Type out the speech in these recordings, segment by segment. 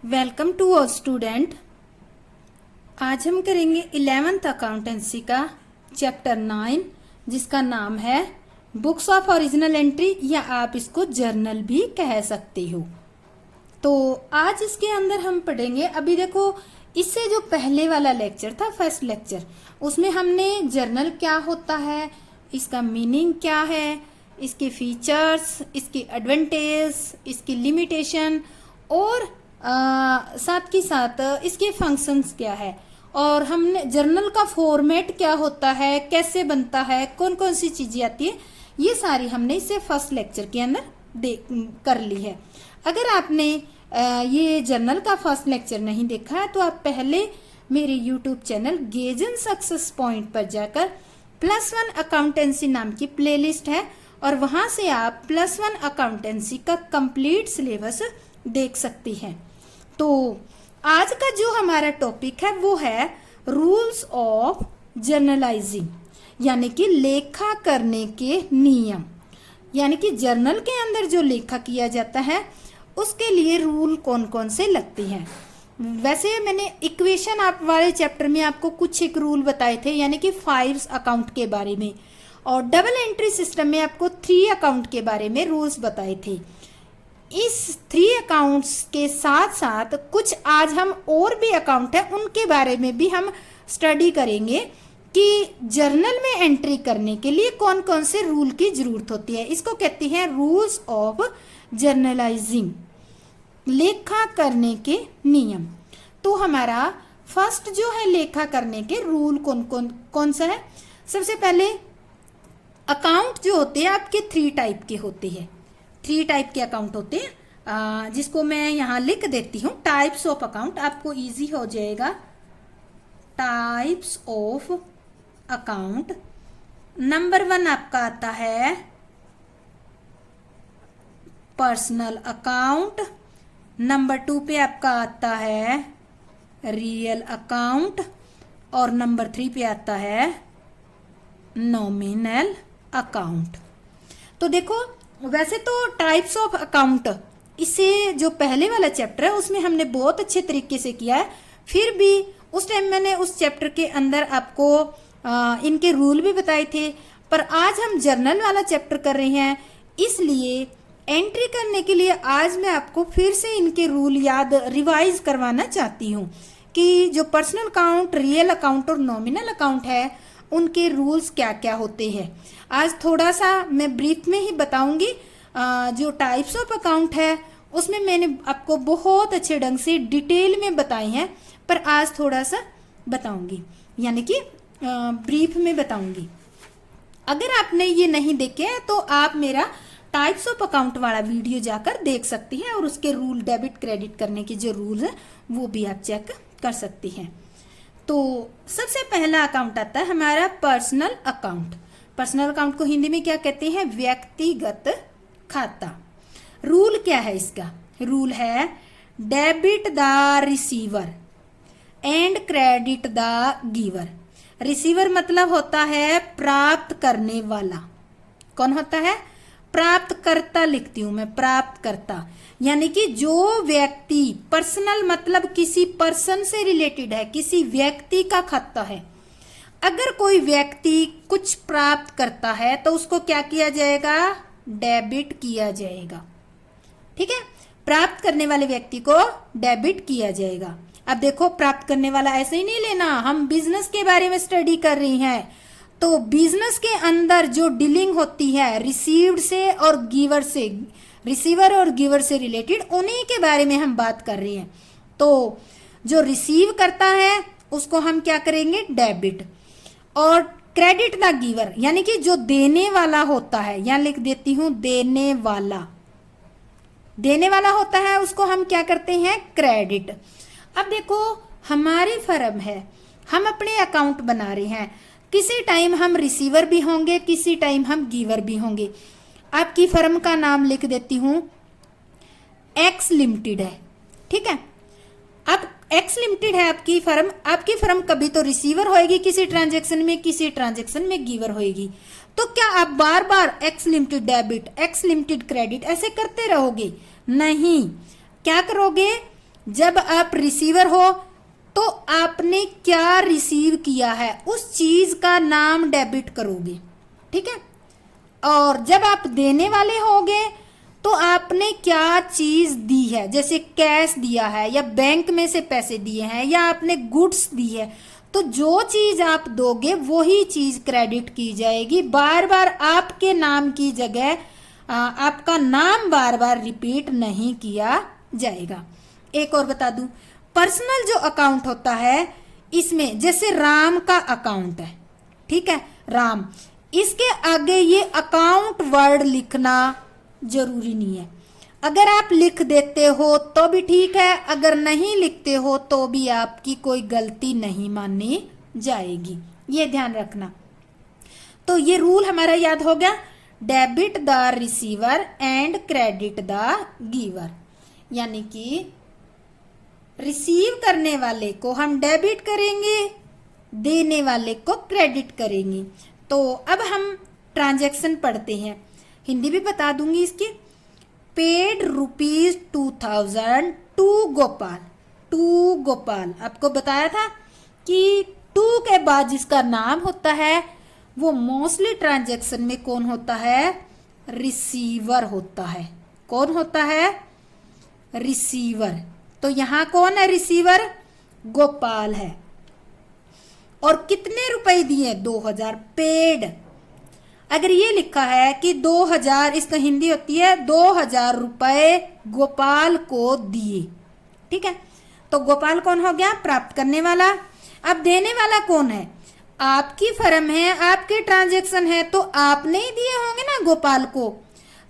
Welcome to all student. आज हम करेंगे 11th अकाउंटेंसी का चैप्टर 9 जिसका नाम है बुक्स ऑफ ओरिजिनल एंट्री या आप इसको जर्नल भी कह सकते हो। तो आज इसके अंदर हम पढ़ेंगे, अभी देखो इससे जो पहले वाला लेक्चर था फर्स्ट लेक्चर, उसमें हमने जर्नल क्या होता है, इसका मीनिंग क्या है, इसके फीचर्स, इसकी एडवांटेज, इसकी लिमिटेशन और साथ के साथ इसके फंक्शंस क्या है और हमने जर्नल का फॉर्मेट क्या होता है, कैसे बनता है, कौन कौन सी चीजें आती है, ये सारी हमने इसे फर्स्ट लेक्चर के अंदर कर ली है। अगर आपने ये जर्नल का फर्स्ट लेक्चर नहीं देखा है तो आप पहले मेरे यूट्यूब चैनल गेजन सक्सेस पॉइंट पर जाकर +1 अकाउंटेंसी नाम की प्लेलिस्ट है और वहां से आप +1 अकाउंटेंसी का कंप्लीट सिलेबस देख सकती हैं। तो आज का जो हमारा टॉपिक है वो है रूल्स ऑफ जर्नलाइजिंग, यानी कि लेखा करने के नियम, यानी कि जर्नल के अंदर जो लेखा किया जाता है उसके लिए रूल कौन कौन से लगते हैं। वैसे मैंने इक्वेशन आप वाले चैप्टर में आपको कुछ एक रूल बताए थे, यानी कि 5 अकाउंट के बारे में, और डबल एंट्री सिस्टम में आपको 3 अकाउंट के बारे में रूल्स बताए थे। इस 3 अकाउंट्स के साथ साथ कुछ आज हम और भी अकाउंट है उनके बारे में भी हम स्टडी करेंगे कि जर्नल में एंट्री करने के लिए कौन कौन से रूल की जरूरत होती है। इसको कहते हैं रूल्स ऑफ जर्नलाइजिंग, लेखा करने के नियम। तो हमारा फर्स्ट जो है लेखा करने के रूल कौन सा है। सबसे पहले अकाउंट जो होते हैं आपके 3 टाइप के होते हैं, 3 टाइप के अकाउंट होते हैं, जिसको मैं यहाँ लिख देती हूँ। टाइप्स ऑफ अकाउंट, आपको इजी हो जाएगा। टाइप्स ऑफ अकाउंट, नंबर 1 आपका आता है पर्सनल अकाउंट, नंबर 2 पे आपका आता है रियल अकाउंट और नंबर 3 पे आता है नॉमिनल अकाउंट। तो देखो वैसे तो टाइप्स ऑफ अकाउंट इसे जो पहले वाला चैप्टर है उसमें हमने बहुत अच्छे तरीके से किया है, फिर भी उस टाइम मैंने उस चैप्टर के अंदर आपको इनके रूल भी बताए थे। पर आज हम जर्नल वाला चैप्टर कर रहे हैं, इसलिए एंट्री करने के लिए आज मैं आपको फिर से इनके रूल याद रिवाइज करवाना चाहती हूँ कि जो पर्सनल अकाउंट, रियल अकाउंट और नॉमिनल अकाउंट है उनके रूल्स क्या क्या होते हैं। आज थोड़ा सा मैं ब्रीफ में ही बताऊंगी। जो टाइप्स ऑफ अकाउंट है उसमें मैंने आपको बहुत अच्छे ढंग से डिटेल में बताए हैं, पर आज थोड़ा सा बताऊंगी, यानी कि ब्रीफ में बताऊंगी। अगर आपने ये नहीं देखे हैं तो आप मेरा टाइप्स ऑफ अकाउंट वाला वीडियो जाकर देख सकती हैं और उसके रूल, डेबिट क्रेडिट करने के जो रूल है वो भी आप चेक कर सकती हैं। तो सबसे पहला अकाउंट आता है हमारा पर्सनल अकाउंट। पर्सनल अकाउंट को हिंदी में क्या कहते हैं, व्यक्तिगत खाता। रूल क्या है इसका, रूल है debit the receiver and credit the giver. Receiver मतलब होता है प्राप्त करने वाला। कौन होता है, प्राप्तकर्ता लिखती हूं मैं, प्राप्तकर्ता, यानी कि जो व्यक्ति, पर्सनल मतलब किसी पर्सन से रिलेटेड है, किसी व्यक्ति का खाता है। अगर कोई व्यक्ति कुछ प्राप्त करता है तो उसको क्या किया जाएगा, डेबिट किया जाएगा। ठीक है, प्राप्त करने वाले व्यक्ति को डेबिट किया जाएगा। अब देखो प्राप्त करने वाला ऐसे ही नहीं लेना, हम बिजनेस के बारे में स्टडी कर रही हैं, तो बिजनेस के अंदर जो डीलिंग होती है रिसीव्ड से और गिवर से, रिसीवर और गिवर से रिलेटेड, उन्हीं के बारे में हम बात कर रहे हैं। तो जो रिसीव करता है उसको हम क्या करेंगे, डेबिट, और क्रेडिट द गिवर यानी कि जो देने वाला होता है, यहां लिख देती हूं देने वाला, देने वाला होता है उसको हम क्या करते हैं, क्रेडिट। अब देखो हमारी फर्म है, हम अपने अकाउंट बना रहे हैं, किसी टाइम हम रिसीवर भी होंगे, किसी टाइम हम गिवर भी होंगे। आपकी फर्म का नाम लिख देती हूं एक्स लिमिटेड है, ठीक है। अब एक्स लिमिटेड है आपकी फर्म कभी तो रिसीवर होएगी किसी ट्रांजैक्शन में, किसी ट्रांजैक्शन में गिवर होएगी। तो क्या आप बार बार X limited debit, X limited credit ऐसे करते रहोगे, नहीं। क्या करोगे, जब आप रिसीवर हो तो आपने क्या रिसीव किया है उस चीज का नाम डेबिट करोगे, ठीक है। और जब आप देने वाले होगे तो आपने क्या चीज दी है, जैसे कैश दिया है या बैंक में से पैसे दिए हैं या आपने गुड्स दी है, तो जो चीज आप दोगे वही चीज क्रेडिट की जाएगी। बार बार आपके नाम की जगह आपका नाम बार बार रिपीट नहीं किया जाएगा। एक और बता दूं, पर्सनल जो अकाउंट होता है इसमें जैसे राम का अकाउंट है, ठीक है, राम, इसके आगे ये अकाउंट वर्ड लिखना जरूरी नहीं है। अगर आप लिख देते हो तो भी ठीक है, अगर नहीं लिखते हो तो भी आपकी कोई गलती नहीं मानी जाएगी, ये ध्यान रखना। तो ये रूल हमारा याद हो गया, debit the receiver and credit the giver, यानी कि रिसीव करने वाले को हम डेबिट करेंगे, देने वाले को क्रेडिट करेंगे। तो अब हम ट्रांजैक्शन पढ़ते हैं, हिंदी भी बता दूंगी इसकी। Paid ₹2000 to Gopal, to Gopal, आपको बताया था कि टू के बाद जिसका नाम होता है वो मोस्टली ट्रांजैक्शन में कौन होता है, रिसीवर होता है। कौन होता है, रिसीवर। तो यहां कौन है रिसीवर, गोपाल है। और कितने रुपए दिए, 2000 पेड। अगर ये लिखा है कि 2000, इसका हिंदी होती है 2000 रुपए गोपाल को दिए, ठीक है। तो गोपाल कौन हो गया, प्राप्त करने वाला। अब देने वाला कौन है, आपकी फर्म है, आपके ट्रांजैक्शन है, तो आपने ही दिए होंगे ना गोपाल को।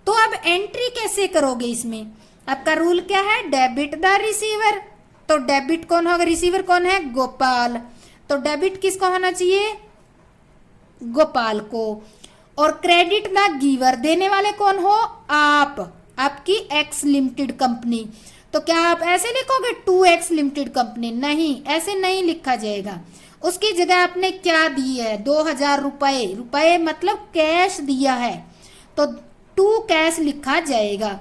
तो अब एंट्री कैसे करोगे इसमें, आपका रूल क्या है, डेबिट द रिसीवर। तो डेबिट कौन होगा, रिसीवर कौन है, गोपाल। तो डेबिट किसको होना चाहिए, गोपाल को। और क्रेडिट द गिवर, देने वाले कौन हो, आप, आपकी एक्स लिमिटेड कंपनी। तो क्या आप ऐसे लिखोगे 2x लिमिटेड कंपनी, नहीं, ऐसे नहीं लिखा जाएगा। उसकी जगह आपने क्या दी है, 2000 रुपए, रुपए मतलब कैश दिया है, तो 2 कैश लिखा जाएगा।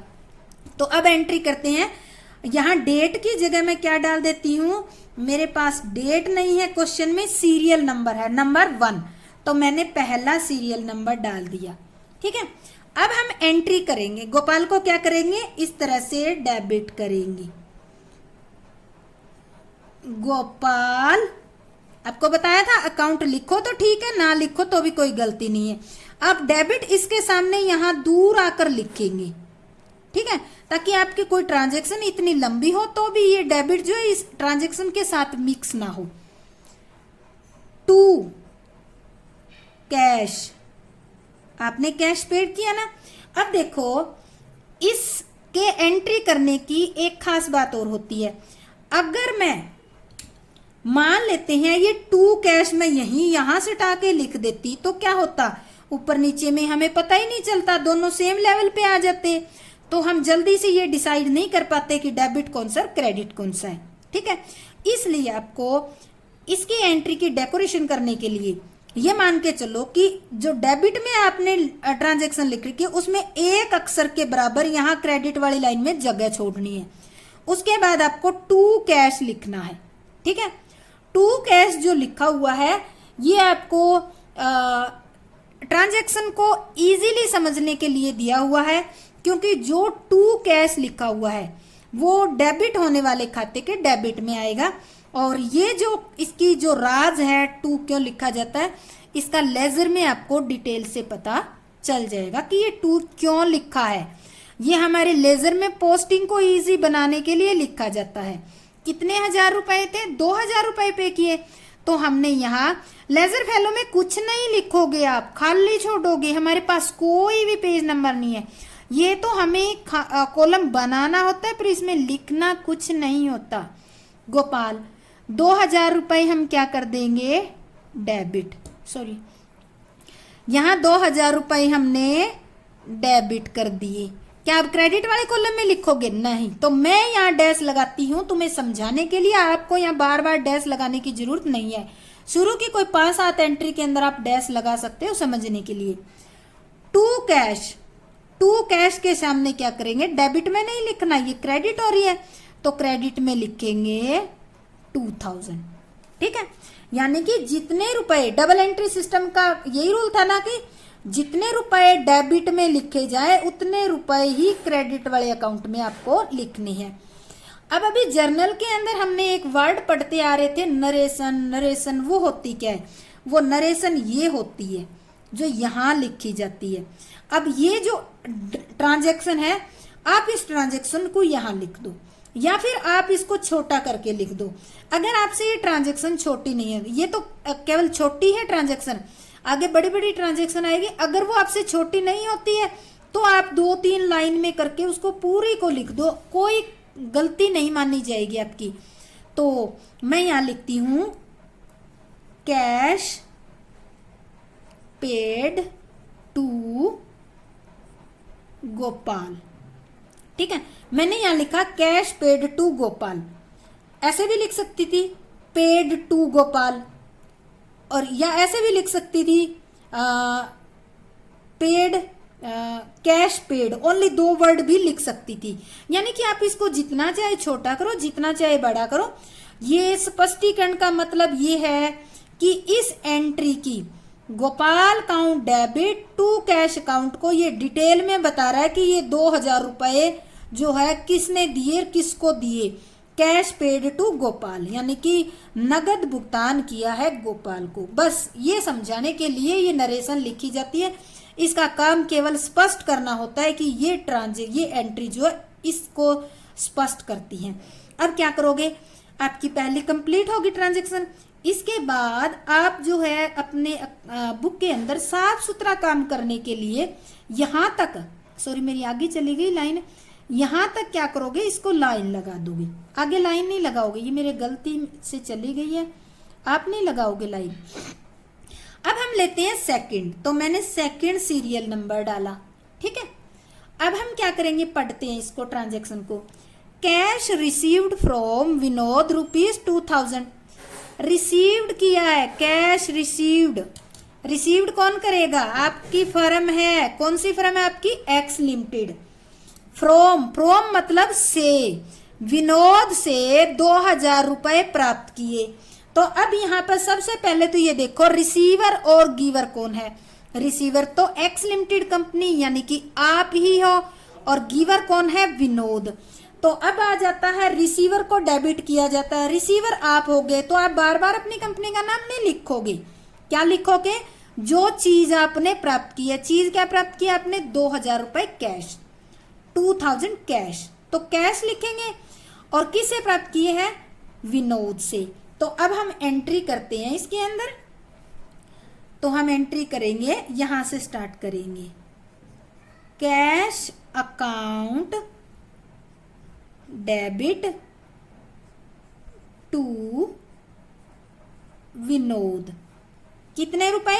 तो अब एंट्री करते हैं, यहाँ डेट की जगह मैं क्या डाल देती हूँ, मेरे पास डेट नहीं है क्वेश्चन में, सीरियल नंबर है, नंबर 1, तो मैंने पहला सीरियल नंबर डाल दिया, ठीक है। अब हम एंट्री करेंगे, गोपाल को क्या करेंगे, इस तरह से डेबिट करेंगे। गोपाल, आपको बताया था अकाउंट लिखो तो ठीक है, ना लिखो तो भी कोई गलती नहीं है। अब डेबिट इसके सामने यहां दूर आकर लिखेंगे, ठीक है, ताकि आपकी कोई ट्रांजैक्शन इतनी लंबी हो तो भी ये डेबिट जो है इस ट्रांजैक्शन के साथ मिक्स ना हो। 2 कैश, आपने कैश पेड किया ना। अब देखो इसके एंट्री करने की एक खास बात और होती है, अगर मैं मान लेते हैं ये 2 कैश में यहां से उठा के लिख देती तो क्या होता, ऊपर नीचे में हमें पता ही नहीं चलता, दोनों सेम लेवल पे आ जाते, तो हम जल्दी से ये डिसाइड नहीं कर पाते कि डेबिट कौन सा क्रेडिट कौन सा है, ठीक है। इसलिए आपको इसकी एंट्री की डेकोरेशन करने के लिए ये मान के चलो कि जो डेबिट में आपने ट्रांजैक्शन लिख रखी है उसमें एक अक्षर के बराबर यहाँ क्रेडिट वाली लाइन में जगह छोड़नी है। उसके बाद आपको 2 कैश लिखना है, ठीक है। 2 कैश जो लिखा हुआ है ये आपको ट्रांजैक्शन को इजीली समझने के लिए दिया हुआ है, क्योंकि जो 2 कैश लिखा हुआ है वो डेबिट होने वाले खाते के डेबिट में आएगा। और ये जो इसकी जो राज है 2 क्यों लिखा जाता है, इसका लेजर में आपको डिटेल से पता चल जाएगा कि ये 2 क्यों लिखा है। ये हमारे लेजर में पोस्टिंग को इजी बनाने के लिए लिखा जाता है। कितने हजार रुपए थे, 2000 रुपए पे किए, तो हमने यहाँ लेजर फैलो में कुछ नहीं लिखोगे, आप खाली छोड़ोगे, हमारे पास कोई भी पेज नंबर नहीं है। ये तो हमें कॉलम बनाना होता है, पर इसमें लिखना कुछ नहीं होता। गोपाल 2000 रुपए हम क्या कर देंगे, डेबिट, सॉरी, यहाँ 2000 रुपए हमने डेबिट कर दिए। क्या आप क्रेडिट वाले कॉलम में लिखोगे, नहीं, तो मैं यहाँ डैश लगाती हूँ तुम्हें समझाने के लिए, आपको यहाँ बार बार डैश लगाने की जरूरत नहीं है। शुरू की कोई 5-7 एंट्री के अंदर आप डैश लगा सकते हो समझने के लिए। 2 कैश, 2 कैश के सामने क्या करेंगे, डेबिट में नहीं लिखना, ये क्रेडिट हो रही है, तो क्रेडिट में लिखेंगे 2000। ठीक है, यानी कि जितने रुपए, डबल एंट्री सिस्टम का यही रूल था ना कि जितने रुपए डेबिट में लिखे जाए उतने रुपए ही क्रेडिट वाले अकाउंट में आपको लिखने हैं। अब अभी जर्नल के अंदर हमने एक वर्ड पढ़ते आ रहे थे, नरेशन। नरेशन वो होती क्या है? वो नरेशन ये होती है जो यहाँ लिखी जाती है। अब ये जो ट्रांजैक्शन है, आप इस ट्रांजैक्शन को यहाँ लिख दो या फिर आप इसको छोटा करके लिख दो। अगर आपसे ये ट्रांजैक्शन छोटी नहीं है, ये तो केवल छोटी है ट्रांजैक्शन, आगे बड़ी बड़ी ट्रांजैक्शन आएगी। अगर वो आपसे छोटी नहीं होती है तो आप 2-3 लाइन में करके उसको पूरी को लिख दो, कोई गलती नहीं मानी जाएगी आपकी। तो मैं यहाँ लिखती हूँ कैश पेड टू गोपाल। ठीक है, मैंने यहां लिखा कैश पेड टू गोपाल। ऐसे भी लिख सकती थी पेड टू गोपाल, और या ऐसे भी लिख सकती थी paid cash paid, only 2 word भी लिख सकती थी। यानी कि आप इसको जितना चाहे छोटा करो, जितना चाहे बड़ा करो। ये स्पष्टीकरण का मतलब ये है कि इस एंट्री की Gopal account debit to cash account को ये डिटेल में बता रहा है कि ये 2000 रुपए जो है किसने दिए, किसको दिए। कैश पेड टू गोपाल, यानी कि नगद भुगतान किया है गोपाल को। बस ये समझाने के लिए ये नरेशन लिखी जाती है। इसका काम केवल स्पष्ट करना होता है कि ये एंट्री जो है इसको स्पष्ट करती है। अब क्या करोगे, आपकी पहली कंप्लीट होगी ट्रांजैक्शन। इसके बाद आप जो है अपने बुक के अंदर साफ सुथरा काम करने के लिए यहां तक, सॉरी मेरी आगे चली गई लाइन, यहां तक क्या करोगे, इसको लाइन लगा दोगे। आगे लाइन नहीं लगाओगे, ये मेरे गलती से चली गई है, आप नहीं लगाओगे लाइन। अब हम लेते हैं सेकंड, तो मैंने सेकंड सीरियल नंबर डाला। ठीक है, अब हम क्या करेंगे, पढ़ते हैं इसको ट्रांजैक्शन को। Cash received from Vinod ₹2000। Received किया है, कैश रिसीव्ड। रिसीव्ड कौन करेगा, आपकी फर्म है। कौन सी फर्म है आपकी, एक्स लिमिटेड। फ्रॉम, फ्रॉम मतलब से, विनोद से 2000 रुपए प्राप्त किए। तो अब यहाँ पर सबसे पहले तो ये देखो रिसीवर और गिवर कौन है। रिसीवर तो एक्स लिमिटेड कंपनी यानी कि आप ही हो, और गिवर कौन है, विनोद। तो अब आ जाता है रिसीवर को डेबिट किया जाता है। रिसीवर आप हो गए तो आप बार बार अपनी कंपनी का नाम नहीं लिखोगे। क्या लिखोगे, जो चीज आपने प्राप्त की है। चीज क्या प्राप्त किया आपने, 2000 रुपए कैश, 2000 कैश, तो कैश लिखेंगे। और किससे प्राप्त किए हैं, विनोद से। तो अब हम एंट्री करते हैं इसके अंदर। तो हम एंट्री करेंगे, यहां से स्टार्ट करेंगे। Cash account debit to Vinod. कितने रुपए,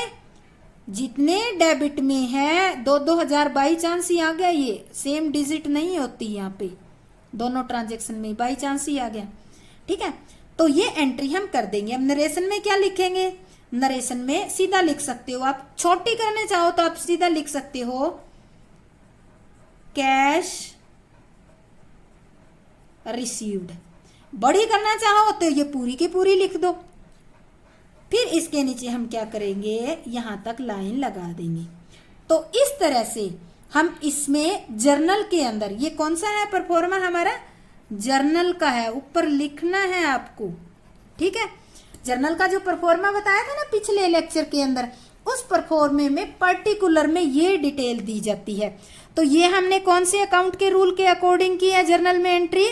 जितने डेबिट में है, 2-2000 बाई चांस ही आ गया। ये सेम डिजिट नहीं होती यहाँ पे, दोनों ट्रांजैक्शन में बाई चांस ही आ गया। ठीक है, तो ये एंट्री हम कर देंगे। अब नरेशन में क्या लिखेंगे, नरेशन में सीधा लिख सकते हो आप, छोटी करने चाहो तो आप सीधा लिख सकते हो कैश रिसीव्ड। बड़ी करना चाहो तो ये पूरी की पूरी लिख दो। फिर इसके नीचे हम क्या करेंगे, यहां तक लाइन लगा देंगे। तो इस तरह से हम इसमें जर्नल के अंदर, ये कौन सा है परफॉर्मा हमारा, जर्नल का है, ऊपर लिखना है आपको। ठीक है, जर्नल का जो परफॉर्मा बताया था ना पिछले लेक्चर के अंदर, उस परफॉर्मे में पर्टिकुलर में ये डिटेल दी जाती है। तो ये हमने कौन से अकाउंट के रूल के अकॉर्डिंग किया जर्नल में entry,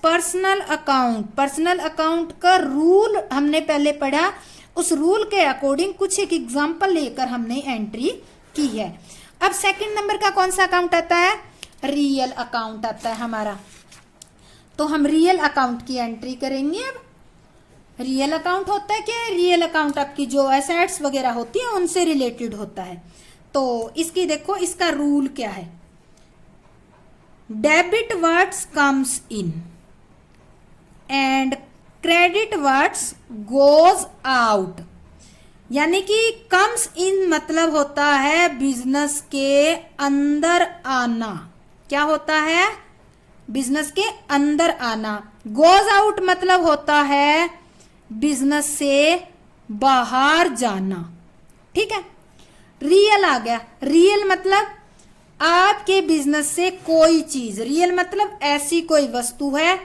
personal account. Personal account का रूल हमने पहले पढ़ा, उस रूल के अकॉर्डिंग कुछ एक एग्जांपल लेकर हमने एंट्री की है। अब सेकंड नंबर का कौन सा अकाउंट आता है, रियल अकाउंट आता है हमारा। तो हम रियल अकाउंट की एंट्री करेंगे। अब रियल अकाउंट होता है क्या, रियल अकाउंट आपकी जो एसेट्स वगैरह होती है उनसे रिलेटेड होता है। तो इसकी देखो, इसका रूल क्या है, debit what's comes in and credit what's goes out. यानी कि कम्स इन मतलब होता है बिजनेस के अंदर आना। क्या होता है, बिजनेस के अंदर आना। गोज आउट मतलब होता है बिजनेस से बाहर जाना, ठीक है। रियल आ गया, रियल मतलब आपके बिजनेस से कोई चीज, रियल मतलब ऐसी कोई वस्तु है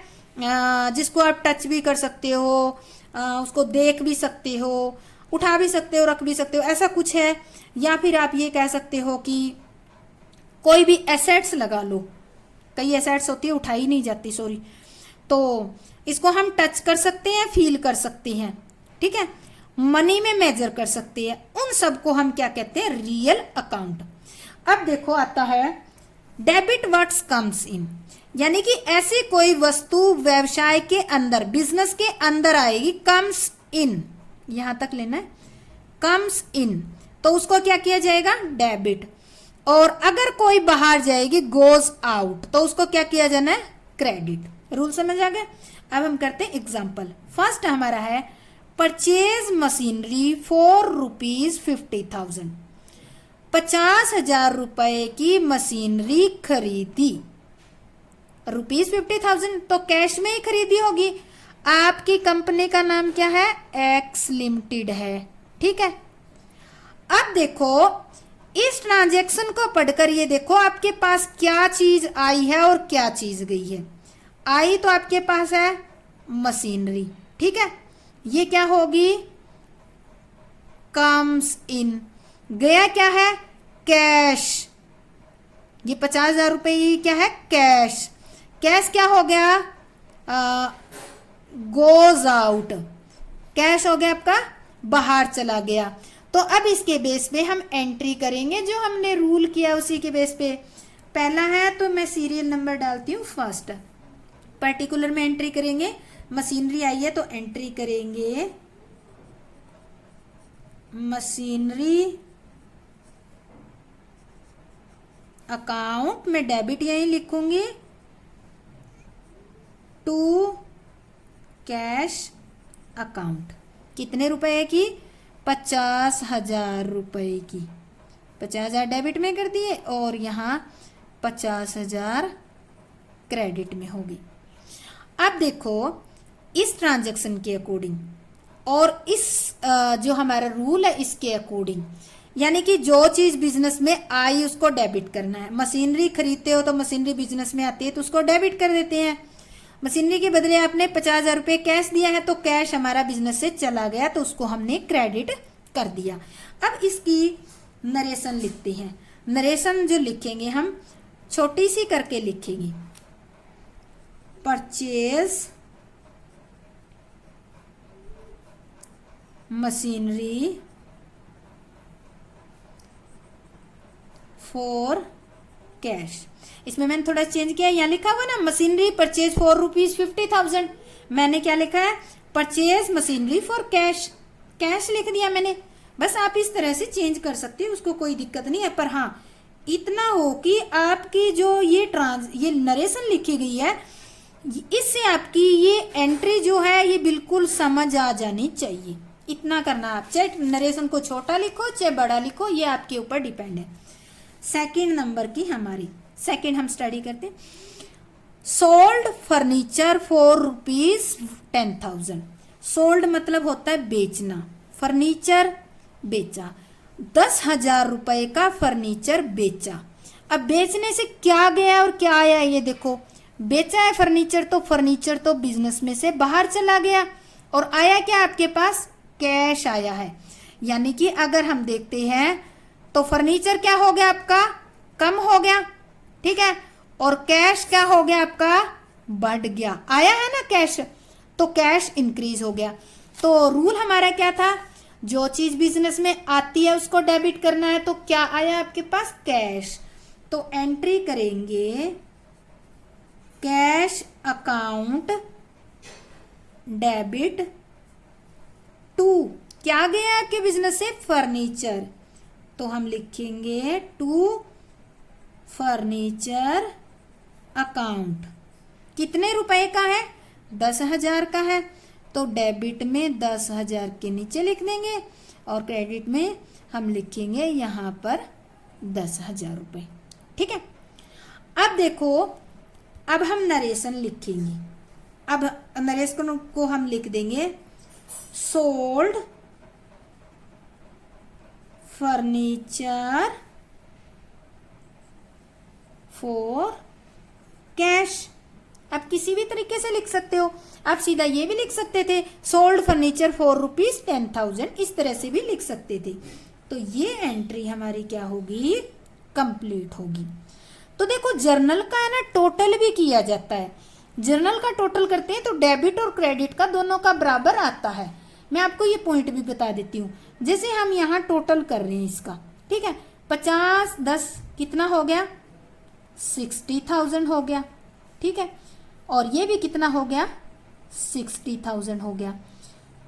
जिसको आप टच भी कर सकते हो, उसको देख भी सकते हो, उठा भी सकते हो, रख भी सकते हो, ऐसा कुछ है। या फिर आप ये कह सकते हो कि कोई भी एसेट्स लगा लो, कई एसेट्स होती है उठाई नहीं जाती, सॉरी, तो इसको हम टच कर सकते हैं, फील कर सकते हैं, ठीक है। मनी में मेजर कर सकते हैं, उन सब को हम क्या कहते हैं, रियल अकाउंट। अब देखो आता है डेबिट व्हाट्स कम्स इन, यानी कि ऐसी कोई वस्तु व्यवसाय के अंदर, बिजनेस के अंदर आएगी, कम्स इन, यहां तक लेना है, कम्स इन, तो उसको क्या किया जाएगा, डेबिट। और अगर कोई बाहर जाएगी, गोज आउट, तो उसको क्या किया जाना है, क्रेडिट। रूल समझ आ गया। अब हम करते हैं एग्जाम्पल। फर्स्ट हमारा है परचेज मशीनरी फॉर ₹50,000, 50,000 रुपए की मशीनरी खरीदी, ₹50,000 तो कैश में ही खरीदी होगी। आपकी कंपनी का नाम क्या है, एक्स लिमिटेड है, ठीक है। अब देखो इस ट्रांजैक्शन को पढ़कर ये देखो आपके पास क्या चीज आई है और क्या चीज गई है। आई तो आपके पास है मशीनरी, ठीक है, ये क्या होगी, कम्स इन। गया क्या है, कैश, ये 50,000 रुपए ही क्या है, कैश। कैश क्या हो गया, गोज आउट, कैश हो गया आपका बाहर चला गया। तो अब इसके बेस पे हम एंट्री करेंगे, जो हमने रूल किया उसी के बेस पे। पहला है तो मैं सीरियल नंबर डालती हूँ फर्स्ट, पर्टिकुलर में एंट्री करेंगे, मशीनरी आई है तो एंट्री करेंगे मशीनरी अकाउंट में डेबिट यही लिखूंगी, टू कैश अकाउंट। कितने रुपए की, 50,000 रुपए की, 50,000 डेबिट में कर दिए और यहाँ 50,000 क्रेडिट में होगी। अब देखो इस ट्रांजैक्शन के अकॉर्डिंग और इस जो हमारा रूल है इसके अकॉर्डिंग, यानी कि जो चीज बिजनेस में आई उसको डेबिट करना है। मशीनरी खरीदते हो तो मशीनरी बिजनेस में आती है तो उसको डेबिट कर देते हैं। मशीनरी के बदले आपने 50,000 रुपये कैश दिया है तो कैश हमारा बिजनेस से चला गया तो उसको हमने क्रेडिट कर दिया। अब इसकी नरेशन लिखते हैं। नरेशन जो लिखेंगे हम छोटी सी करके लिखेंगे, परचेज मशीनरी फॉर कैश। इसमें मैंने थोड़ा चेंज किया, यहाँ लिखा हुआ ना मशीनरी परचेज फॉर ₹50,000, मैंने क्या लिखा है, purchase machinery for cash, cash लिख दिया मैंने। बस आप इस तरह से चेंज कर सकते हो, उसको कोई दिक्कत नहीं है। पर हाँ इतना हो कि आपकी जो ये नरेशन लिखी गई है इससे आपकी ये एंट्री जो है ये बिल्कुल समझ आ जानी चाहिए। इतना करना आप, चाहे नरेशन को छोटा लिखो चाहे बड़ा लिखो, ये आपके ऊपर डिपेंड है। सेकंड नंबर की हमारी, सेकंड हम स्टडी करते, सोल्ड फर्नीचर फॉर ₹10,000। सोल्ड मतलब होता है बेचना, फर्नीचर बेचा, 10,000 रुपए का फर्नीचर बेचा। अब बेचने से क्या गया और क्या आया ये देखो, बेचा है फर्नीचर तो बिजनेस में से बाहर चला गया और आया क्या आपके पास, कैश आया है। यानी कि अगर हम देखते हैं तो फर्नीचर क्या हो गया आपका, कम हो गया, ठीक है, और कैश क्या हो गया आपका, बढ़ गया। आया है ना कैश, तो कैश इंक्रीज हो गया। तो रूल हमारा क्या था, जो चीज बिजनेस में आती है उसको डेबिट करना है, तो क्या आया आपके पास, कैश। तो एंट्री करेंगे कैश अकाउंट डेबिट टू, क्या गया आपके बिजनेस से, फर्नीचर, तो हम लिखेंगे टू फर्नीचर अकाउंट। कितने रुपए का है, 10,000 का है, तो डेबिट में 10,000 के नीचे लिख देंगे और क्रेडिट में हम लिखेंगे यहाँ पर 10,000 रुपए, ठीक है। अब देखो अब हम नरेशन लिखेंगे। अब नरेशन को हम लिख देंगे सोल्ड फर्नीचर फॉर कैश। आप किसी भी तरीके से लिख सकते हो, आप सीधा ये भी लिख सकते थे सोल्ड फर्नीचर फॉर ₹10,000, इस तरह से भी लिख सकते थे। तो ये एंट्री हमारी क्या होगी, कंप्लीट होगी। तो देखो जर्नल का है ना टोटल भी किया जाता है। जर्नल का टोटल करते हैं तो डेबिट और क्रेडिट का दोनों का बराबर आता है। मैं आपको ये पॉइंट भी बता देती हूँ। जैसे हम यहाँ टोटल कर रहे हैं इसका, ठीक है, 50 10 कितना हो गया, 60,000 हो गया, ठीक है, और ये भी कितना हो गया, 60,000 हो गया।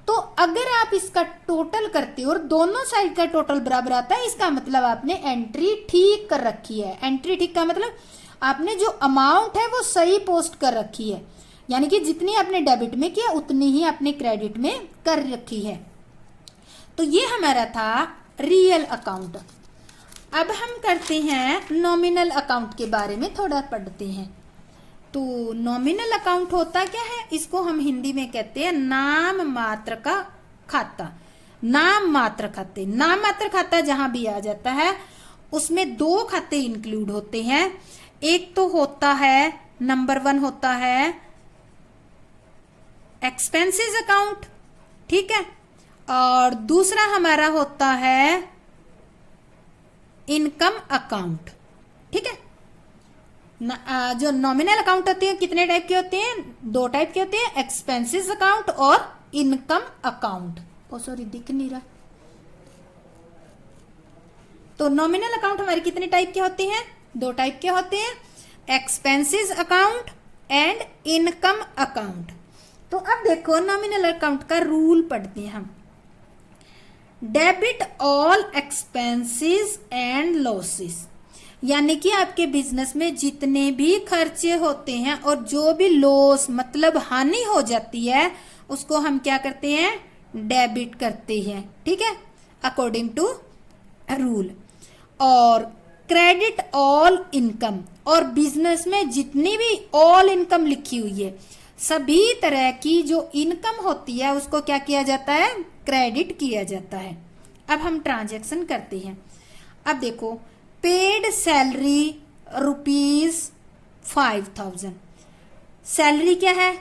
तो अगर आप इसका टोटल करते हो और दोनों साइड का टोटल बराबर आता है, इसका मतलब आपने एंट्री ठीक कर रखी है। एंट्री ठीक का मतलब आपने जो अमाउंट है वो सही पोस्ट कर रखी है, यानी कि जितनी आपने डेबिट में किया उतनी ही आपने क्रेडिट में कर रखी है। तो ये हमारा था रियल अकाउंट। अब हम करते हैं नॉमिनल अकाउंट के बारे में थोड़ा पढ़ते हैं। तो नॉमिनल अकाउंट होता क्या है, इसको हम हिंदी में कहते हैं नाम मात्र का खाता। नाम मात्र खाते, नाम मात्र खाता जहां भी आ जाता है उसमें दो खाते इंक्लूड होते हैं। एक तो होता है नंबर 1 होता है एक्सपेंसेस अकाउंट, ठीक है, और दूसरा हमारा होता है इनकम अकाउंट, ठीक है। जो नॉमिनल अकाउंट होते हैं कितने टाइप के होते हैं, 2 टाइप के होते हैं, एक्सपेंसेस अकाउंट और इनकम अकाउंट। ओ सॉरी दिख नहीं रहा। तो नॉमिनल अकाउंट हमारे कितने टाइप के होते हैं, 2 टाइप के होते हैं, expenses account and income account. तो अब देखो नॉमिनल अकाउंट का रूल पढ़ते हैं हम। Debit all expenses and losses, यानी कि आपके बिजनेस में जितने भी खर्चे होते हैं और जो भी लॉस मतलब हानि हो जाती है उसको हम क्या करते हैं, डेबिट करते हैं, ठीक है, अकॉर्डिंग टू रूल। और क्रेडिट ऑल इनकम, और बिजनेस में जितनी भी ऑल इनकम लिखी हुई है सभी तरह की जो इनकम होती है उसको क्या किया जाता है, क्रेडिट किया जाता है। अब हम ट्रांजैक्शन करते हैं। अब देखो पेड सैलरी ₹5,000, सैलरी क्या है,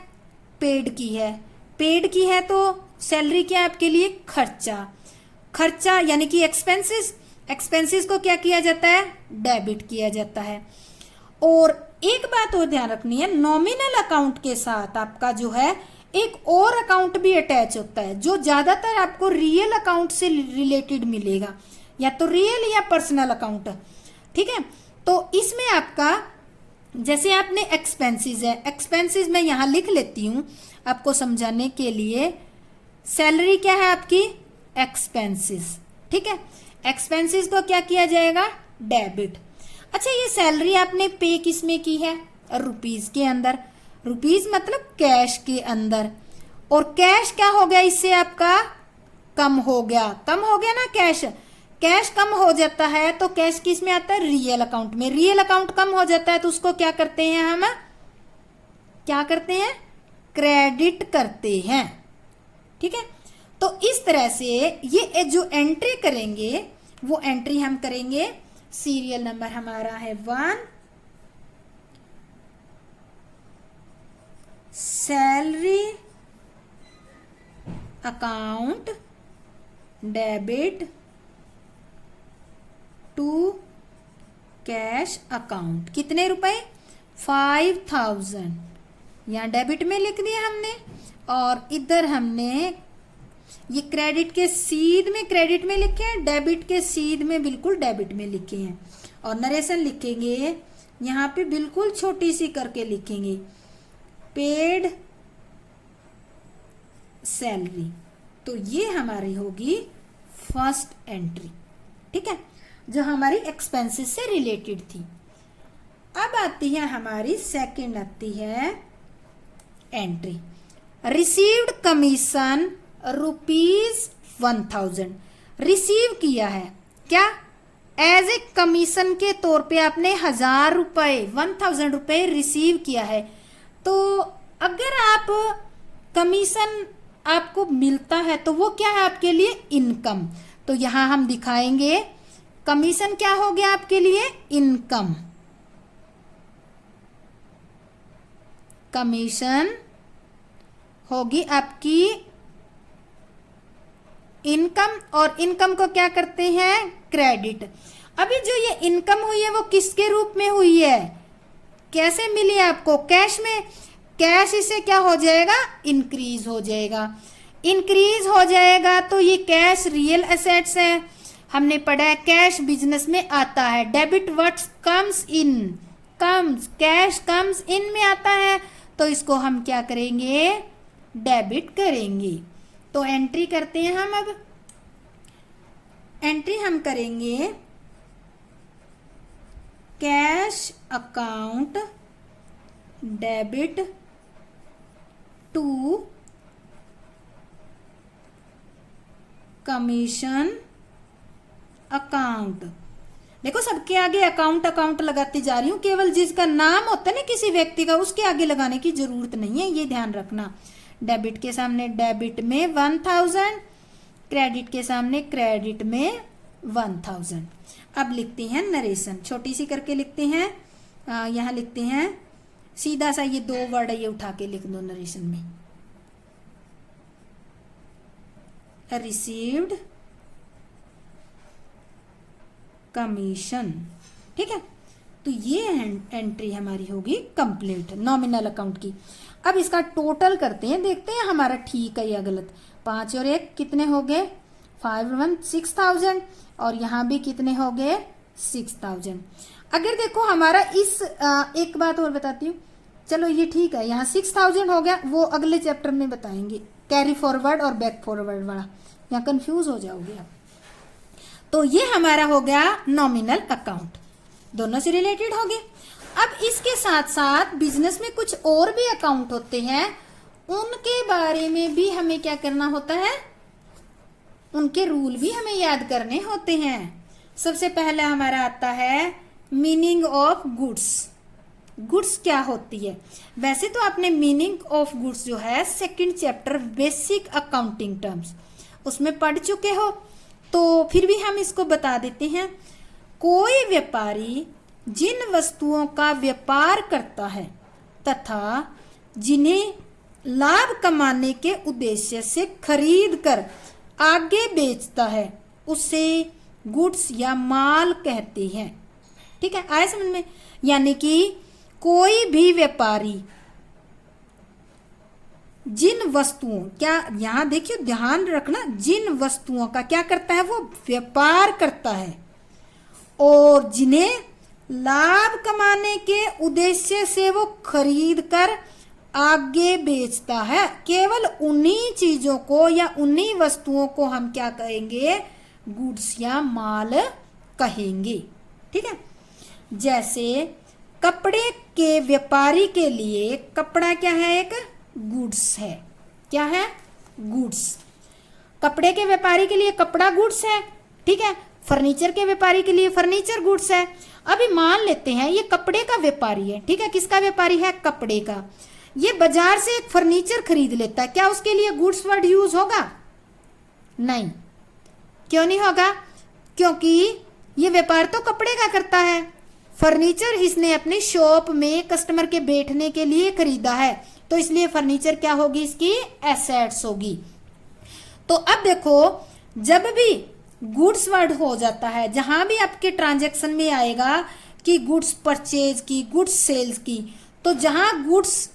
पेड की है, पेड की है तो सैलरी क्या है आपके लिए, खर्चा, खर्चा यानी कि एक्सपेंसेस, एक्सपेंसेस को क्या किया जाता है, डेबिट किया जाता है। और एक बात और ध्यान रखनी है, नॉमिनल अकाउंट के साथ आपका जो है एक और अकाउंट भी अटैच होता है जो ज्यादातर आपको रियल अकाउंट से रिलेटेड मिलेगा, या तो रियल या पर्सनल अकाउंट, ठीक है। तो इसमें आपका जैसे आपने एक्सपेंसेस है, एक्सपेंसेस मैं यहां लिख लेती हूं आपको समझाने के लिए। सैलरी क्या है आपकी, एक्सपेंसेस, ठीक है, एक्सपेंसेस को क्या किया जाएगा, डेबिट। अच्छा ये सैलरी आपने पे किस में की है, रुपीज के अंदर, रुपीज मतलब कैश के अंदर, और कैश क्या हो गया इससे आपका कम हो गया, कम हो गया ना कैश, कैश कम हो जाता है तो कैश किस में आता है, रियल अकाउंट में। रियल अकाउंट कम हो जाता है तो उसको क्या करते हैं हम, क्या करते हैं, क्रेडिट करते हैं, ठीक है। तो इस तरह से ये जो एंट्री करेंगे वो एंट्री हम करेंगे, सीरियल नंबर हमारा है 1, salary account debit to cash account, कितने रुपए, 5,000, यहाँ डेबिट में लिख दिया हमने, और इधर हमने ये क्रेडिट के सीध में क्रेडिट में लिखे हैं, डेबिट के सीध में बिल्कुल डेबिट में लिखे हैं। और नरेशन लिखेंगे यहाँ पे बिल्कुल छोटी सी करके लिखेंगे, पेड सैलरी। तो ये हमारी होगी फर्स्ट एंट्री, ठीक है, जो हमारी एक्सपेंसेस से रिलेटेड थी। अब आती है हमारी सेकंड आती है एंट्री, रिसीव्ड कमीशन ₹1,000, रिसीव किया है क्या, एज ए कमीशन के तौर पे आपने 1000 रुपये रिसीव किया है। तो अगर आप कमीशन आपको मिलता है तो वो क्या है आपके लिए, इनकम। तो यहां हम दिखाएंगे कमीशन क्या हो गया आपके लिए, इनकम। कमीशन होगी आपकी इनकम, और इनकम को क्या करते हैं, क्रेडिट। अभी जो ये इनकम हुई है वो किसके रूप में हुई है, कैसे मिली आपको, कैश में। कैश इससे क्या हो जाएगा, इंक्रीज हो जाएगा। इंक्रीज हो जाएगा तो ये कैश रियल एसेट्स है। हमने पढ़ा है कैश बिजनेस में आता है। Debit what comes in, comes, cash comes in में आता है, तो इसको हम क्या करेंगे, डेबिट करेंगे। तो एंट्री करते हैं हम। अब एंट्री हम करेंगे cash account debit to commission account. देखो सबके आगे अकाउंट अकाउंट लगाती जा रही हूं, केवल जिसका नाम होता है ना किसी व्यक्ति का उसके आगे लगाने की जरूरत नहीं है, ये ध्यान रखना। डेबिट के सामने डेबिट में 1000, क्रेडिट के सामने क्रेडिट में 1000। अब लिखते हैं नरेशन, छोटी सी करके लिखते हैं। यहाँ लिखते हैं सीधा सा, ये 2 वर्ड है, ये उठा के लिख दो नरेशन में, रिसीव्ड कमीशन। ठीक है, तो ये एंट्री हमारी होगी कंप्लीट नॉमिनल अकाउंट की। अब इसका टोटल करते हैं, देखते हैं हमारा ठीक है या गलत। 5 और 1 कितने हो गए, 5 और 1 6000, और यहाँ भी कितने हो गए 6000। अगर देखो हमारा इस एक बात और बताती हूँ, चलो ये ठीक है, यहाँ 6000 हो गया, वो अगले चैप्टर में बताएंगे, कैरी फॉरवर्ड और बैक फॉरवर्ड वाला, यहाँ कंफ्यूज हो जाओगे आप। तो ये हमारा हो गया नॉमिनल अकाउंट, दोनों से रिलेटेड हो गए। अब इसके साथ साथ बिजनेस में कुछ और भी अकाउंट होते हैं, उनके बारे में भी हमें क्या करना होता है, उनके रूल भी हमें याद करने होते हैं। सबसे पहले हमारा आता है मीनिंग ऑफ गुड्स। गुड्स क्या होती है, वैसे तो आपने मीनिंग ऑफ गुड्स जो है 2nd chapter basic accounting terms उसमें पढ़ चुके हो, तो फिर भी हम इसको बता देते हैं। कोई व्यापारी जिन वस्तुओं का व्यापार करता है तथा जिन्हें लाभ कमाने के उद्देश्य से खरीद कर आगे बेचता है उसे गुड्स या माल कहते हैं। ठीक है, आए समझ में। यानी कि कोई भी व्यापारी जिन वस्तुओं, क्या यहां देखिए ध्यान रखना, जिन वस्तुओं का क्या करता है, वो व्यापार करता है और जिन्हें लाभ कमाने के उद्देश्य से वो खरीद कर आगे बेचता है, केवल उन्हीं चीजों को या उन्हीं वस्तुओं को हम क्या कहेंगे, गुड्स या माल कहेंगे। ठीक है, जैसे कपड़े के व्यापारी के लिए कपड़ा क्या है, एक गुड्स है। क्या है, गुड्स। कपड़े के व्यापारी के लिए कपड़ा गुड्स है। ठीक है, फर्नीचर के व्यापारी के लिए फर्नीचर गुड्स है। अभी मान लेते हैं ये कपड़े का व्यापारी है। ठीक है, किसका व्यापारी है, कपड़े का। ये बाजार से एक फर्नीचर खरीद लेता है, क्या उसके लिए गुड्स वर्ड यूज होगा, नहीं। क्यों नहीं होगा, क्योंकि ये व्यापार तो कपड़े का करता है, फर्नीचर इसने अपनी शॉप में कस्टमर के बैठने के लिए खरीदा है, तो इसलिए फर्नीचर क्या होगी, इसकी एसेट्स होगी। तो अब देखो जब भी गुड्स वर्ड हो जाता है, जहां भी आपके ट्रांजैक्शन में आएगा कि गुड्स परचेज की, गुड्स सेल्स की, तो जहां गुड्स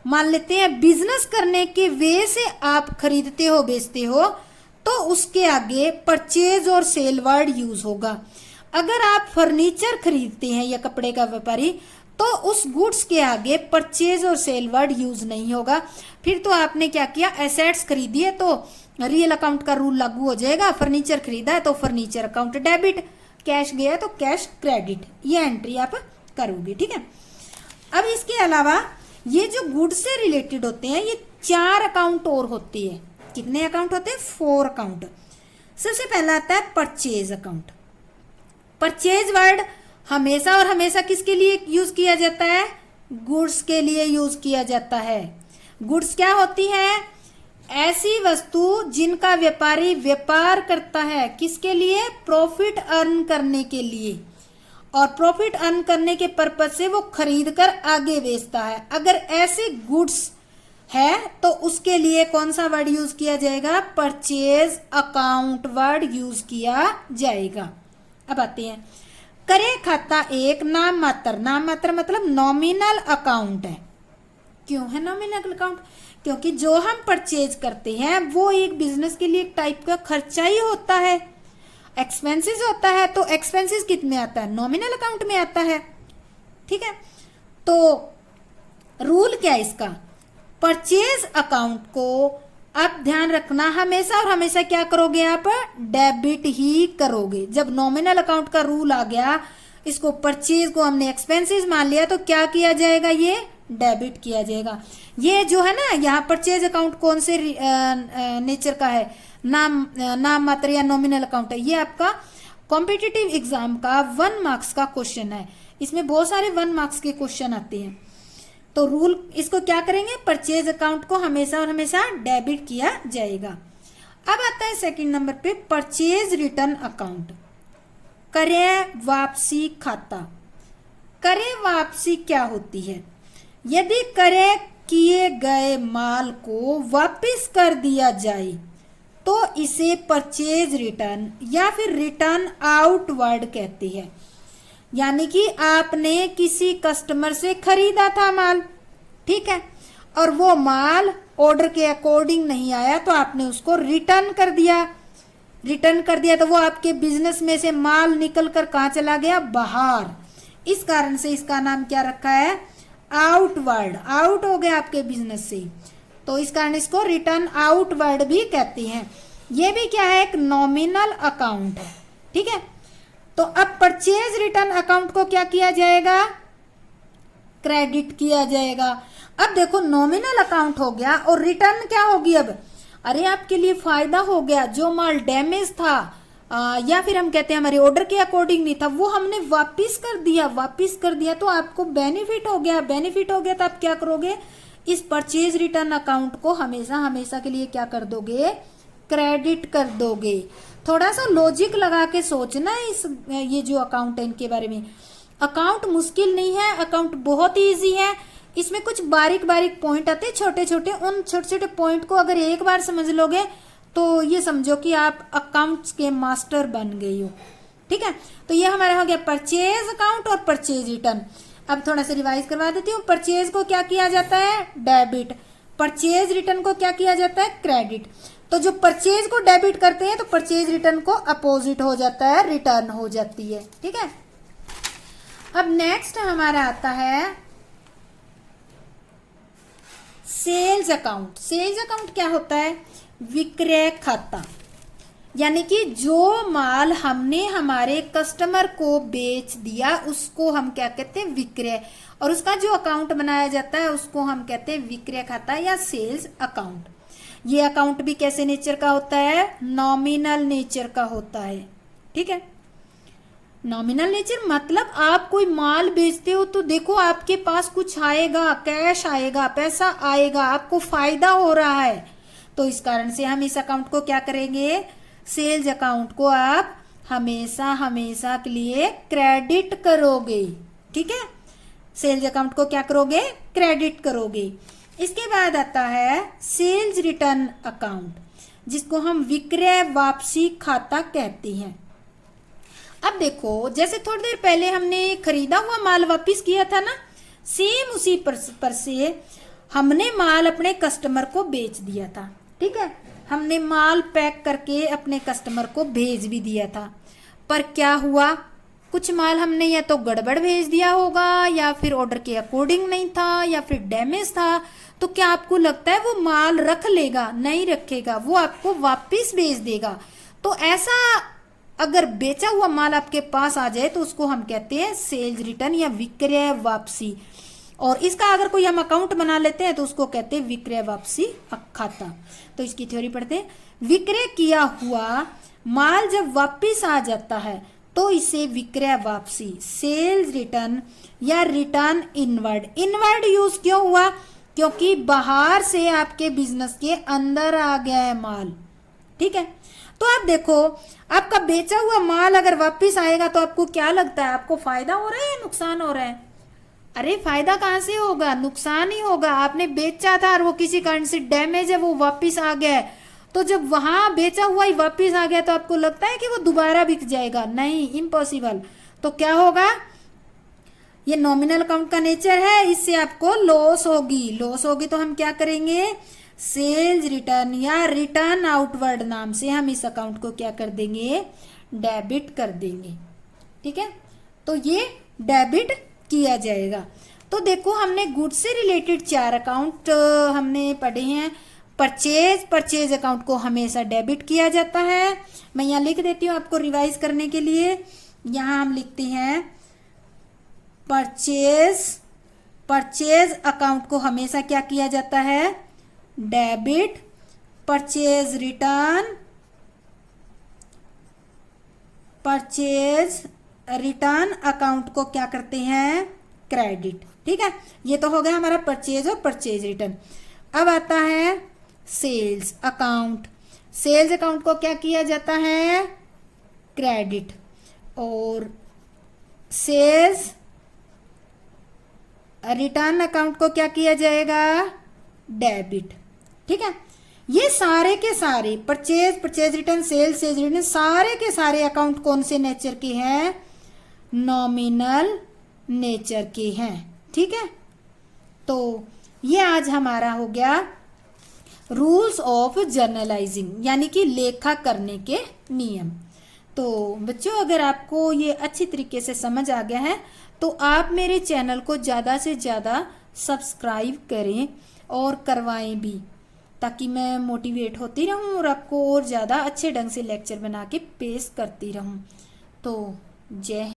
मान लेते हैं बिजनेस करने के वे से आप खरीदते हो बेचते हो, तो उसके आगे परचेज और सेल वर्ड यूज होगा। अगर आप फर्नीचर खरीदते हैं या कपड़े का व्यापारी, तो उस गुड्स के आगे परचेज और सेल वर्ड यूज नहीं होगा। फिर तो आपने क्या किया, एसेट्स खरीदी है तो रियल अकाउंट का रूल लागू हो जाएगा, फर्नीचर खरीदा है तो फर्नीचर अकाउंट डेबिट, कैश गया तो कैश क्रेडिट, ये एंट्री आप करोगे। ठीक है, अब इसके अलावा ये जो गुड्स से रिलेटेड होते हैं, ये 4 अकाउंट और होते हैं। कितने अकाउंट होते हैं, 4 अकाउंट। सबसे पहला आता है परचेज अकाउंट। परचेज वर्ड हमेशा और हमेशा किसके लिए यूज किया जाता है? गुड्स के लिए यूज किया जाता है। गुड्स क्या होती है? ऐसी वस्तु जिनका व्यापारी व्यापार करता है, किसके लिए? प्रॉफिट अर्न करने के लिए, और प्रॉफिट अर्न करने के पर्पज से वो खरीद कर आगे बेचता है। अगर ऐसे गुड्स है तो उसके लिए कौन सा वर्ड यूज किया जाएगा? परचेज अकाउंट वर्ड यूज किया जाएगा। अब आते हैं, क्रय खाता एक नाम मात्र मतलब नॉमिनल अकाउंट है। क्यों है नॉमिनल अकाउंट? क्योंकि जो हम परचेज करते हैं वो एक बिजनेस के लिए एक टाइप का खर्चा ही होता है, एक्सपेंसेस होता है। तो एक्सपेंसेस कित में आता है? नॉमिनल अकाउंट में आता है। ठीक है, तो रूल क्या है इसका? परचेज अकाउंट को अब ध्यान रखना, हमेशा और हमेशा क्या करोगे आप? डेबिट ही करोगे। जब नॉमिनल अकाउंट का रूल आ गया, इसको परचेज को हमने एक्सपेंसेस मान लिया, तो क्या किया जाएगा? ये डेबिट किया जाएगा। ये जो है ना, यहाँ परचेज अकाउंट कौन से नेचर का है? नाम मात्र या नॉमिनल अकाउंट है। ये आपका कॉम्पिटिटिव एग्जाम का 1 मार्क्स का क्वेश्चन है। इसमें बहुत सारे 1 मार्क्स के क्वेश्चन आते हैं। तो रूल इसको क्या करेंगे? परचेज अकाउंट को हमेशा और हमेशा डेबिट किया जाएगा। अब आता है सेकंड नंबर पे परचेज रिटर्न अकाउंट, क्रय वापसी खाता। क्रय वापसी क्या होती है? यदि क्रय किए गए माल को वापस कर दिया जाए तो इसे परचेज रिटर्न या फिर रिटर्न आउटवर्ड कहते हैं। यानी कि आपने किसी कस्टमर से खरीदा था माल, ठीक है, और वो माल ऑर्डर के अकॉर्डिंग नहीं आया तो आपने उसको रिटर्न कर दिया। रिटर्न कर दिया तो वो आपके बिजनेस में से माल निकल कर कहाँ चला गया? बाहर। इस कारण से इसका नाम क्या रखा है? आउटवर्ड। आउट हो गया आपके बिजनेस से, तो इस कारण इसको रिटर्न आउटवर्ड भी कहते हैं। ये भी क्या है? एक नॉमिनल अकाउंट है। ठीक है, तो अब परचेज रिटर्न अकाउंट को क्या किया जाएगा? क्रेडिट किया जाएगा। अब देखो, नॉमिनल अकाउंट हो गया और रिटर्न क्या होगी अब? अरे आपके लिए फायदा हो गया, जो माल डैमेज था या फिर हम कहते हैं हमारे ऑर्डर के अकॉर्डिंग नहीं था, वो हमने वापिस कर दिया। वापिस कर दिया तो आपको बेनिफिट हो गया। बेनिफिट हो गया तो आप क्या करोगे? इस परचेज रिटर्न अकाउंट को हमेशा हमेशा के लिए क्या कर दोगे? क्रेडिट कर दोगे। थोड़ा सा लॉजिक लगा के सोचना इस ये जो अकाउंट है इनके बारे में। अकाउंट मुश्किल नहीं है, अकाउंट बहुत ही ईजी है। इसमें कुछ बारीक बारीक पॉइंट आते हैं छोटे छोटे, उन छोटे छोटे पॉइंट को अगर एक बार समझ लोगे तो ये समझो कि आप अकाउंट्स के मास्टर बन गए हो। ठीक है, तो ये हमारा हो गया परचेज अकाउंट और परचेज रिटर्न। अब थोड़ा सा रिवाइज करवा देती हूँ। परचेज को क्या किया जाता है? डेबिट। परचेज रिटर्न को क्या किया जाता है? क्रेडिट। तो जो परचेज को डेबिट करते हैं तो परचेज रिटर्न को अपोजिट हो जाता है, रिटर्न हो जाती है। ठीक है, अब नेक्स्ट हमारा आता है सेल्स अकाउंट। सेल्स अकाउंट क्या होता है? विक्रय खाता। यानी कि जो माल हमने हमारे कस्टमर को बेच दिया उसको हम क्या कहते हैं? विक्रय। और उसका जो अकाउंट बनाया जाता है उसको हम कहते हैं विक्रय खाता या सेल्स अकाउंट। ये अकाउंट भी कैसे नेचर का होता है? नॉमिनल नेचर का होता है। ठीक है, नॉमिनल नेचर मतलब आप कोई माल बेचते हो तो देखो आपके पास कुछ आएगा, कैश आएगा, पैसा आएगा, आपको फायदा हो रहा है, तो इस कारण से हम इस अकाउंट को क्या करेंगे? सेल्स अकाउंट को आप हमेशा हमेशा के लिए क्रेडिट करोगे। ठीक है, सेल्स अकाउंट को क्या करोगे? क्रेडिट करोगे। इसके बाद आता है सेल्स रिटर्न अकाउंट, जिसको हम विक्रय वापसी खाता कहते हैं। अब देखो, जैसे थोड़ी देर पहले हमने खरीदा हुआ माल वापस किया था ना, सेम उसी पर से हमने माल अपने कस्टमर को बेच दिया था। ठीक है, हमने माल पैक करके अपने कस्टमर को भेज भी दिया था, पर क्या हुआ? कुछ माल हमने या तो गड़बड़ भेज दिया होगा, या फिर ऑर्डर के अकॉर्डिंग नहीं था, या फिर डैमेज था। तो क्या आपको लगता है वो माल रख लेगा? नहीं रखेगा, वो आपको वापस भेज देगा। तो ऐसा अगर बेचा हुआ माल आपके पास आ जाए तो उसको हम कहते हैं सेल्स रिटर्न या विक्रय वापसी। और इसका अगर कोई हम अकाउंट बना लेते हैं तो उसको कहते हैं विक्रय वापसी खाता। तो इसकी थ्योरी पढ़ते हैं। विक्रय किया हुआ माल जब वापस आ जाता है तो इसे विक्रय वापसी, सेल्स रिटर्न या रिटर्न इनवर्ड। इनवर्ड यूज क्यों हुआ? क्योंकि बाहर से आपके बिजनेस के अंदर आ गया है माल। ठीक है, तो आप देखो आपका बेचा हुआ माल अगर वापस आएगा तो आपको क्या लगता है, आपको फायदा हो रहा है या नुकसान हो रहा है? अरे फायदा कहाँ से होगा, नुकसान ही होगा। आपने बेचा था और वो किसी कारण से डैमेज है, वो वापस आ गया है, तो जब वहां बेचा हुआ ही वापस आ गया तो आपको लगता है कि वो दोबारा बिक जाएगा? नहीं, इम्पॉसिबल। तो क्या होगा, ये नॉमिनल अकाउंट का नेचर है, इससे आपको लॉस होगी। लॉस होगी तो हम क्या करेंगे, सेल्स रिटर्न या रिटर्न आउटवर्ड नाम से हम इस अकाउंट को क्या कर देंगे, डेबिट कर देंगे। ठीक है, तो ये डेबिट किया जाएगा। तो देखो हमने गुड्स से रिलेटेड 4 अकाउंट हमने पढ़े हैं। परचेज अकाउंट को हमेशा डेबिट किया जाता है। मैं यहाँ लिख देती हूँ आपको रिवाइज करने के लिए। यहाँ हम लिखते हैं परचेज अकाउंट को हमेशा क्या किया जाता है, डेबिट। परचेज रिटर्न अकाउंट को क्या करते हैं, क्रेडिट। ठीक है, ये तो हो गया हमारा परचेज और परचेज रिटर्न। अब आता है सेल्स अकाउंट। सेल्स अकाउंट को क्या किया जाता है, क्रेडिट। और सेल्स रिटर्न अकाउंट को क्या किया जाएगा, डेबिट। ठीक है, ये सारे के सारे परचेज रिटर्न, सेल्स रिटर्न, सारे के सारे अकाउंट कौन से नेचर के हैं, नॉमिनल नेचर के हैं। ठीक है, तो ये आज हमारा हो गया रूल्स ऑफ जर्नलाइजिंग, यानी कि लेखा करने के नियम। तो बच्चों अगर आपको ये अच्छी तरीके से समझ आ गया है तो आप मेरे चैनल को ज़्यादा से ज़्यादा सब्सक्राइब करें और करवाएं भी, ताकि मैं मोटिवेट होती रहूं और आपको और ज़्यादा अच्छे ढंग से लेक्चर बना के पेश करती रहूं। तो जय